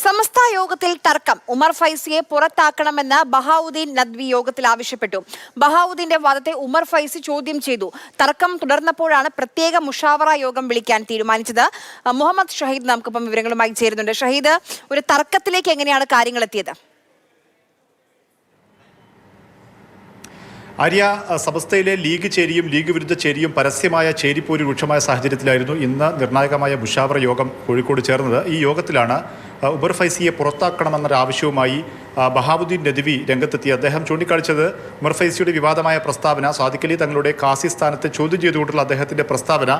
സമസ്ത യോഗത്തിൽ തർക്കം. ഉമർ ഫൈസിയെ പുറത്താക്കണമെന്ന് ബഹാവുദ്ദീൻ നദ്വി യോഗത്തിൽ ആവശ്യപ്പെട്ടു. ബഹാവുദ്ദീന്റെ വാദത്തെ ഉമർ ഫൈസി ചോദ്യം ചെയ്തു. തർക്കം തുടർന്നപ്പോഴാണ് പ്രത്യേക മുഷാവറ യോഗം വിളിക്കാൻ തീരുമാനിച്ചത്. മുഹമ്മദ് ഷഹീദ് നമുക്കിപ്പം വിവരങ്ങളുമായി ചേരുന്നുണ്ട്. ഷഹീദ്, ഒരു തർക്കത്തിലേക്ക് എങ്ങനെയാണ് കാര്യങ്ങൾ എത്തിയത്? ആര്യ, സമസ്തയിലെ ലീഗ് ചേരിയും ലീഗ് വിരുദ്ധ ചേരിയും പരസ്യമായ ചേരിപ്പോര് രൂക്ഷമായ സാഹചര്യത്തിലായിരുന്നു ഇന്ന് നിർണായകമായ മുഷാവറ യോഗം കോഴിക്കോട് ചേർന്നത്. ഈ യോഗത്തിലാണ് ഉമർ ഫൈസിയെ പുറത്താക്കണമെന്നൊരാവശ്യവുമായി ബഹാവുദ്ദീൻ നദ്വി രംഗത്തെത്തി. അദ്ദേഹം ചൂണ്ടിക്കാണിച്ചത് ഉമർ ഫൈസിയുടെ വിവാദമായ പ്രസ്താവന, സാദിഖ് അലി തങ്ങളുടെ കാസി സ്ഥാനത്തെ ചോദ്യം ചെയ്തുകൊണ്ടുള്ള അദ്ദേഹത്തിൻ്റെ പ്രസ്താവന,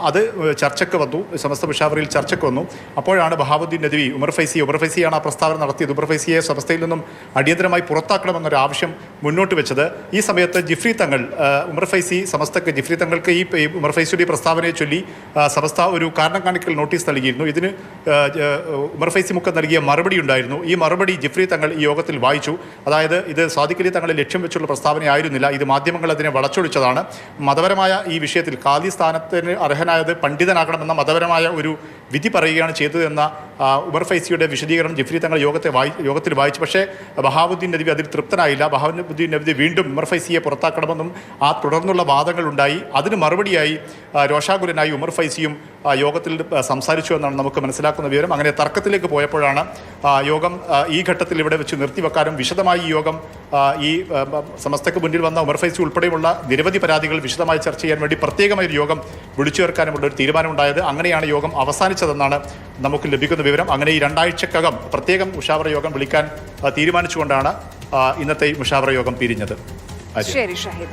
അത് ചർച്ചയ്ക്ക് വന്നു, സമസ്ത മുഷാവറയിൽ ചർച്ചയ്ക്ക് വന്നു. അപ്പോഴാണ് ബഹാവുദ്ദീൻ നദ്വി ഉമർ ഫൈസിയാണ് ആ പ്രസ്താവന നടത്തിയത്. ഉമർ ഫൈസിയെ സമസ്തയിൽ നിന്നും അടിയന്തരമായി പുറത്താക്കണമെന്നൊരു ആവശ്യം മുന്നോട്ട് വെച്ചത്. ഈ സമയത്ത് ജിഫ്രി തങ്ങൾ, ഉമർ ഫൈസി സമസ്തക്ക്, ജിഫ്രി തങ്ങൾക്ക് ഈ ഉമർ ഫൈസിയുടെ പ്രസ്താവനയെ ചൊല്ലി സമസ്ത ഒരു കാരണം കാണിക്കൽ നോട്ടീസ് നൽകിയിരുന്നു. ഇതിന് ഉമർ ഫൈസി മുഖം നൽകിയ മറുപടി ഉണ്ടായിരുന്നു. ഈ മറുപടി ജിഫ്രി തങ്ങൾ ഈ യോഗത്തിൽ വായിച്ചു. അതായത് ഇത് സാദിഖ് അലി തങ്ങളെ ലക്ഷ്യം വെച്ചുള്ള പ്രസ്താവനയായിരുന്നില്ല, ഇത് മാധ്യമങ്ങൾ അതിനെ വളച്ചൊടിച്ചതാണ്. മതപരമായ ഈ വിഷയത്തിൽ ഖാദി സ്ഥാനത്തിന് അർഹനായത് പണ്ഡിതനാകണമെന്ന മതപരമായ ഒരു വിധി പറയുകയാണ് ചെയ്തതെന്ന ഉമർ ഫൈസിയുടെ വിശദീകരണം ജിഫ്രി തങ്ങൾ യോഗത്തിൽ വായിച്ചു. പക്ഷേ ബഹാവുദ്ദീൻ നദ്വി അതിൽ തൃപ്തനായില്ല. ബഹാവുദ്ദീൻ നദ്വി വീണ്ടും ഉമർ ഫൈസിയെ പുറത്താക്കണമെന്നും തുടർന്നുള്ള വാദങ്ങൾ ഉണ്ടായി. അതിന് മറുപടിയായി രോഷാകുലനായി ഉമർ ഫൈസിയും യോഗത്തിൽ സംസാരിച്ചു എന്നാണ് നമുക്ക് മനസ്സിലാക്കുന്ന വിവരം. അങ്ങനെ തർക്കത്തിലേക്ക് പോയപ്പോഴാണ് യോഗം ഈ ഘട്ടത്തിൽ ഇവിടെ വെച്ച് നിർത്തിവെക്കാനും വിശദമായി ഈ യോഗം ഈ സമസ്തയ്ക്ക് മുന്നിൽ വന്ന ഉമർ ഫൈസി ഉൾപ്പെടെയുള്ള നിരവധി പരാതികൾ വിശദമായി ചർച്ച ചെയ്യാൻ വേണ്ടി പ്രത്യേകമായി ഒരു യോഗം വിളിച്ചു ചേർക്കാനുമുള്ള ഒരു തീരുമാനമുണ്ടായത്. അങ്ങനെയാണ് യോഗം അവസാനിച്ചതെന്നാണ് നമുക്ക് ലഭിക്കുന്ന വിവരം. അങ്ങനെ ഈ 2 ആഴ്ചക്കകം പ്രത്യേകം മുഷാവറ യോഗം വിളിക്കാൻ തീരുമാനിച്ചുകൊണ്ടാണ് ഇന്നത്തെ മുഷാവറ യോഗം പിരിഞ്ഞത്. ശരി ഷഹീദ്.